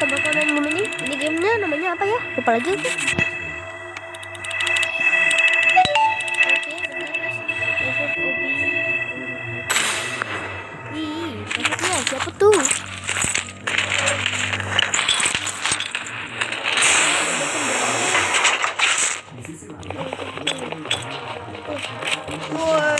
kita bakal main game ini. Ini gamenya namanya apa ya? Lupa lagi aku. Siapa tuh? Oh,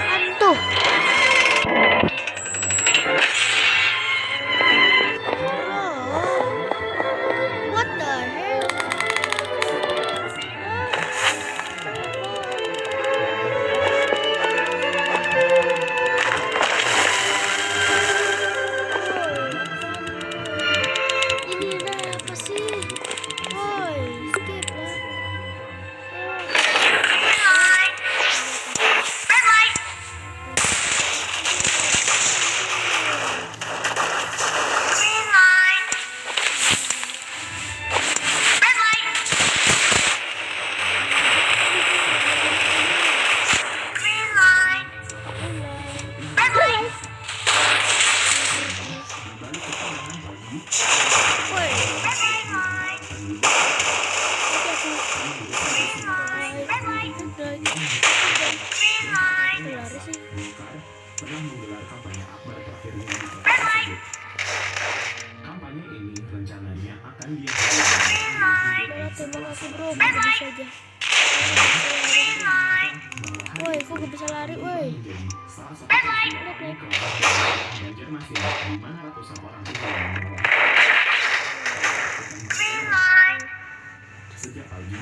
apaan tuh? What the hell? Ini apa sih? Woi, skip lah. Pernah menggelar kampanye akbar terakhir di tersebut. Kampanye ini rencananya akan Terima kasih bro, bisa aja. Woi, kok gak bisa lari, woi? salah satu peristiwa Banjarmasin di mana ratusan orang sejak pagi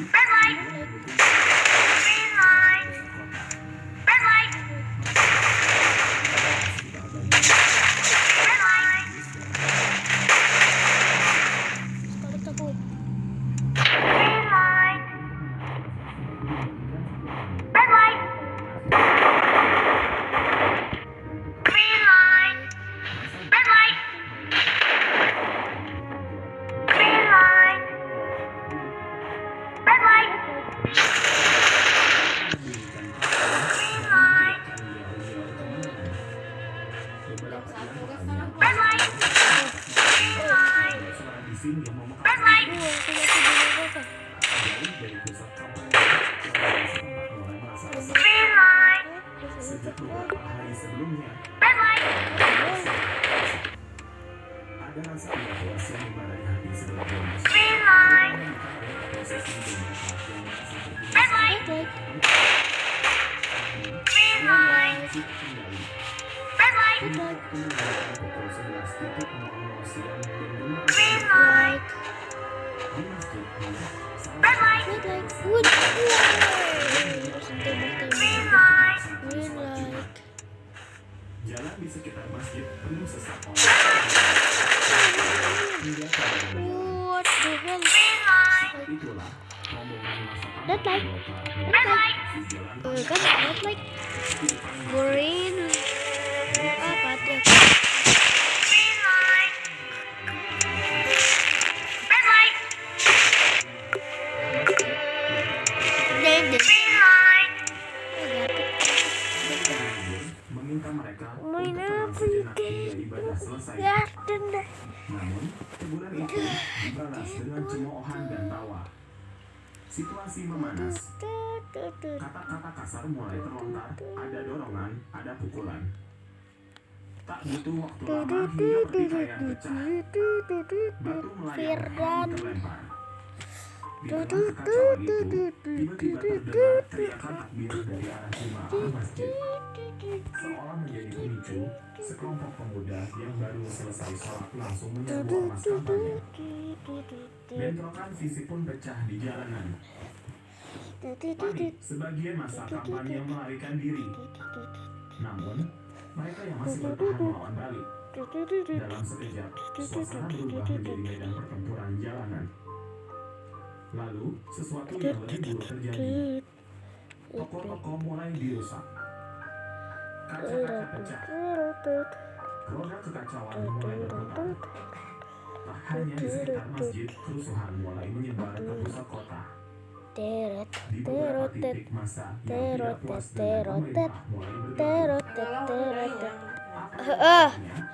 sejak beberapa hari sebelumnya ada rasa was-was yang membara di hati sebagian masyarakat prosesi jalan di sekitar masjid penuh sesak orang. What the hell? Itulah rombongan masa That like kan that like green apa tuh? meminta mereka Main untuk tenang apa sejenak nih? hingga ibadah selesai. Ya, deh. Namun, teguran itu dibalas dengan cemoohan dan tawa. Situasi memanas. Kata-kata kasar mulai terlontar, ada dorongan, ada pukulan. Tak butuh waktu lama hingga pertikaian pecah. Batu melayang terlempar. Di tengah kekacauan itu, tiba-tiba terdengar teriakan takbir dari arah jemaah masjid. Seolah menjadi pemicu, sekelompok pemuda yang baru selesai sholat langsung menyerbu ormas kampanye. Bentrokan fisik pun pecah di jalanan. Panik, sebagian masa kampanye melarikan diri. Namun, mereka yang masih bertahan melawan balik. Dalam sekejap, suasana berubah menjadi medan pertempuran jalanan. Lalu, sesuatu yang lebih buruk terjadi. Toko-toko mulai dirusak. Kaca-kaca pecah. Roda kekacauan mulai berputar. Tak hanya di sekitar masjid, kerusuhan mulai menyebar ke pusat kota. Di beberapa titik massa yang tidak puas dengan pemerintah mulai bergabung.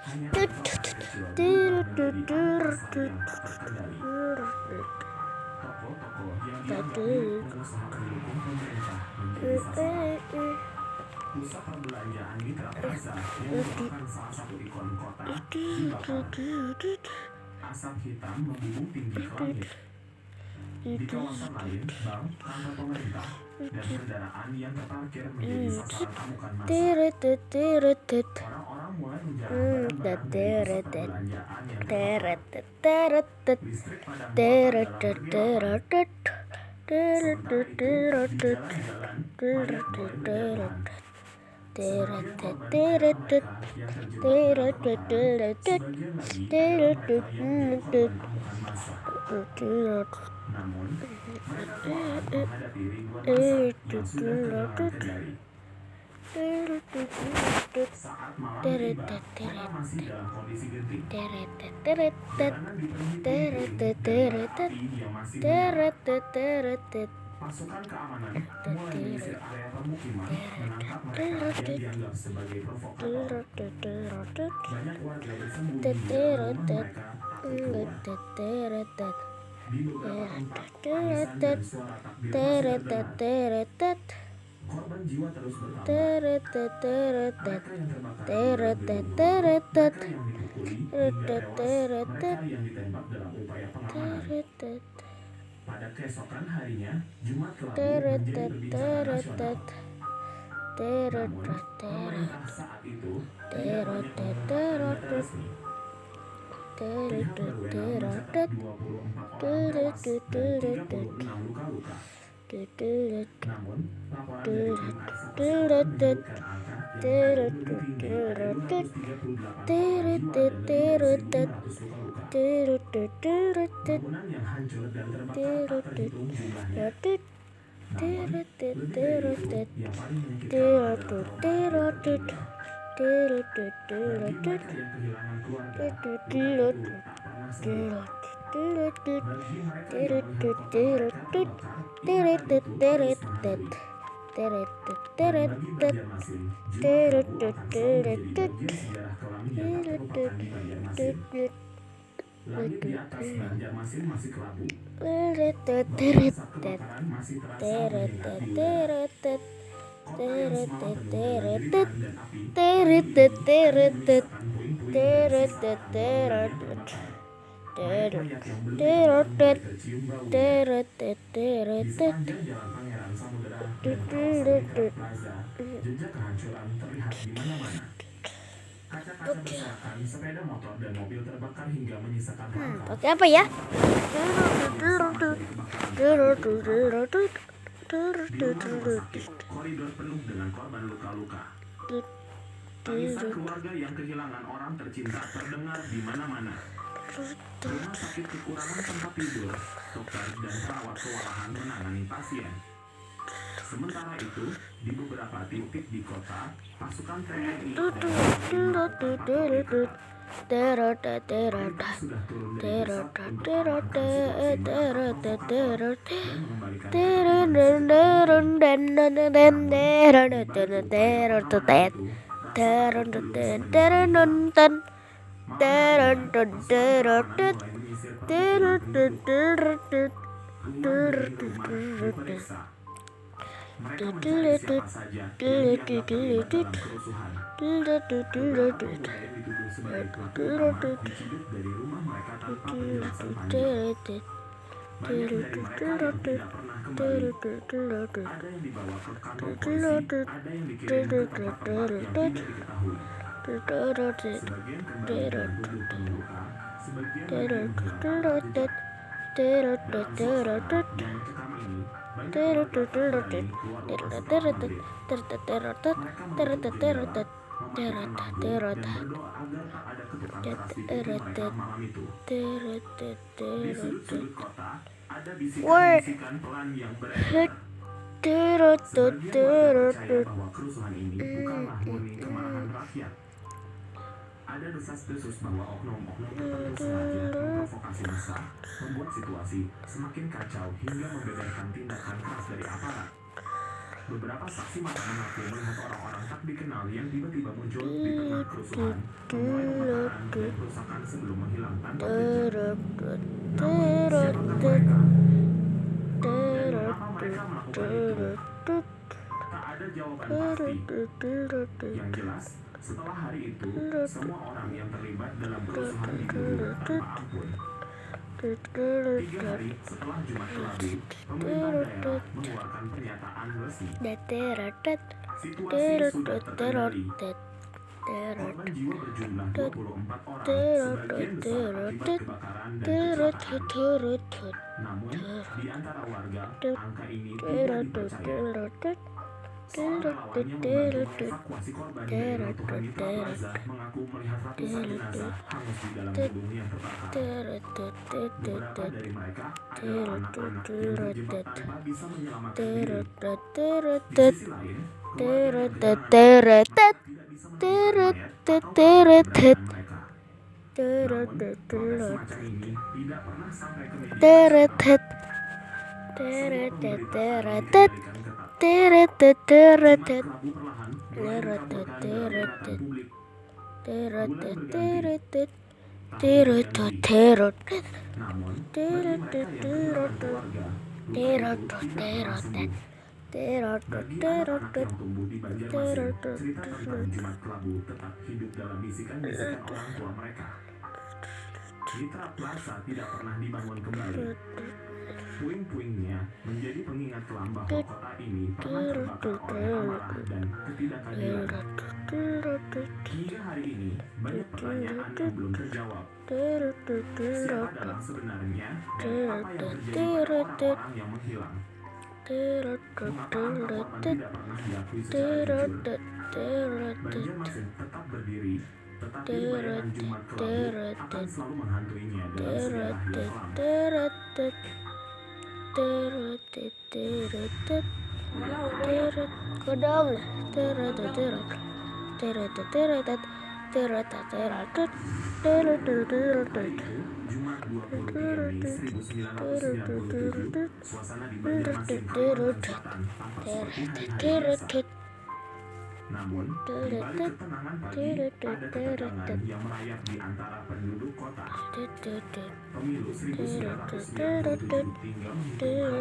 Hanya kecil berubah menjadi massa yang tak terkendali. Toko-toko yang dianggap milik pengusaha pendukung pemerintah menjadi sasaran. Pusat perbelanjaan Mitra Plaza yang merupakan salah satu ikon kota dibakar. Asap hitam membumbung tinggi ke langit. Di kawasan lain, bank, kantor pemerintah, dan kendaraan yang terparkir menjadi sasaran amukan massa. Orang-orang mulai menjarah barang-barang dari pusat perbelanjaan yang terbakar. Listrik padam total dalam kegiatan. Sementara itu, di jalan-jalan, mayat mulai berjatuhan. Sebagian korban adalah mereka yang terjebak dalam kebakaran, sebagian lagi adalah mereka yang menjadi korban amukan massa. Namun, mereka kewalahan menghadapi ribuan massa yang sudah kehilangan kendali. Saat malam tiba, kota masih dalam kondisi genting. Jalanan dipenuhi puing-puing dan api yang masih menyala. Pasukan keamanan mulai menyisir area permukiman, menangkap mereka yang dianggap sebagai provokator. Banyak warga bersembunyi di dalam rumah mereka takut keluar. Di beberapa tempat, tangisan dan suara takbir masih terdengar. Korban jiwa terus bertambah. Mereka yang terbakar mereka yang dipukuli hingga tewas, mereka yang ditembak dalam upaya pengamanan. Pada keesokan harinya, Jumat Kelabu menjadi perbincangan nasional. Namun, pemerintah saat itu tidak banyak mengeluarkan data resmi. Pihak berwenang mencatat 24 orang tewas dan 36 luka-luka. Namun, laporan dari tim advokasi menunjukkan angka yang jauh lebih tinggi, ada 238 orang jiwa dan lebih dari 1.500 luka-luka. Bangunan yang hancur dan terbakar tak terhitung jumlahnya. Namun, lebih dari itu, yang paling menyakitkan adalah trauma akibat peristiwa. Bagi mereka yang kehilangan keluarga, luka itu tak pernah sembuh. Bagi mereka yang melihat kota mereka terbakar, ingatan itu terus menghantui. Dan bagi Banjarmasin, Jumat Kelabu akan selalu menjadi bagian sejarah kelam yang tak terlupakan di Banjarmasin. Langit di atas Banjarmasin masih kelabu. Bahwa asap kebakaran masih terasa menyengat di udara. Kota yang semalam penuh dengan jeritan dan api, kini menyisakan puing-puing dari sisa atap bangunan yang terbakar. Mayat-mayat yang belum ditemukan mulai tercium baunya. Di sepanjang jalan Pangeran Samudera dan kawasan Mitra Plaza, jejak kehancuran terlihat di mana-mana. Kaca-kaca berserakan, sepeda motor dan mobil terbakar hingga menyisakan rangka. Pakai apa ya? Di rumah sakit, koridor penuh dengan korban luka-luka. Tangisan keluarga yang kehilangan orang tercinta terdengar di mana-mana. Rumah sakit kekurangan tempat tidur, dokter dan perawat kewalahan menangani pasien. Sementara itu, di beberapa titik di kota, pasukan TNI dan mereka sudah turun dari pusat untuk mengamankan situasi mereka provokator dan mengembalikan mereka mencari siapa saja yang dianggap terlibat dalam kerusuhan. Beberapa pemuda yang dituduh sebagai pelaku utama diciduk dari rumah mereka tanpa penjelasan panjang. Banyak dari mereka yang tidak pernah kembali. Ada yang dibawa ke kantor polisi, ada yang dikirim ke tempat-tempat yang tidak diketahui. Sebagian kembali dalam tubuh penuh luka, sebagian lagi menghilangkan jejak. Dalam suasana yang mencekam ini, banyak keluarga tak berani keluar rumah setelah maghrib. Mereka menutup jendela, mematikan lampu, dan berdoa agar tak ada ketukan keras di kuping mereka malam itu. Di sudut-sudut kota, ada bisikan-bisikan pelan yang beredar. Sebagian warga percaya bahwa kerusuhan ini bukanlah murni kemarahan rakyat. Ada desas-desus bahwa oknum-oknum tertentu sengaja memprovokasi massa, membuat situasi semakin kacau hingga membeberkan tindakan keras dari aparat. Beberapa saksi mata mengaku melihat orang-orang tak dikenal yang tiba-tiba muncul di tengah kerusuhan, memulai pembakaran dan perusakan sebelum menghilang tanpa jejak. Namun, siapakah mereka? Dan mengapa mereka melakukan itu? Tak ada jawaban pasti. Yang jelas, setelah hari itu, semua orang yang terlibat dalam kerusuhan dibunuh tanpa ampun. 3 hari setelah Jumat Kelabu, pemerintah daerah mengeluarkan pernyataan resmi. Situasi sudah terkendali. Korban jiwa berjumlah 24 orang, sebagian besar akibat kebakaran dan kecelakaan. Namun, di antara warga, angka ini tidak dipercaya. Seorang relawan yang membantu mengevakuasi korban dari runtuhan di Plaza mengaku melihat ratusan jenazah hangus di dalam gedung yang terbakar. Beberapa dari mereka adalah anak-anak yang terjebak tanpa bisa menyelamatkan diri. Di sisi lain, keluarga yang kehilangan tidak bisa menemukan mayat atau keberadaan mereka. Namun, protes semacam ini tidak pernah sampai ke media nasional. Sebuah pemberitaan dikendalikan ketat. Jumat Kelabu perlahan mulai dikabulkan dalam ingatan publik. Bulan berganti, tahun berganti. Namun, bagi mereka yang kehilangan keluarga, luka itu tidak pernah sembuh. Bagi anak-anak yang tumbuh di Banjarmasin, cerita tentang Jumat Kelabu tetap hidup dalam bisikan-bisikan orang tua mereka. Mitra Plaza tidak pernah dibangun kembali. Puing-puingnya menjadi pengingat kelam bahwa kota ini pernah terbakar oleh amarah dan ketidakadilan. Hingga hari ini, banyak pertanyaan yang belum terjawab. Siapa dalang sebenarnya dan apa yang terjadi pada orang-orang yang menghilang? Mengapa angka korban tidak pernah diakui secara jujur? Banjarmasin tetap berdiri, tetapi bayangan Jumat Kelabu akan selalu menghantuinya dalam sejarah yang kelam. Kodong. Hari itu, Jumat 23 Mei 1997, suasana di Banjarmasin, Kalimantan Selatan tampak seperti hari-hari biasa. Namun, di balik ketenangan pagi, ada ketegangan yang merayap di antara penduduk kota. Pemilu 1997 tinggal menghitung hari,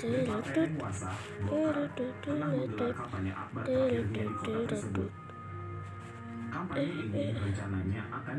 dan partai penguasa, Golkar, tengah menggelar kampanye akbar terakhirnya di kota tersebut. Kampanye ini rencananya akan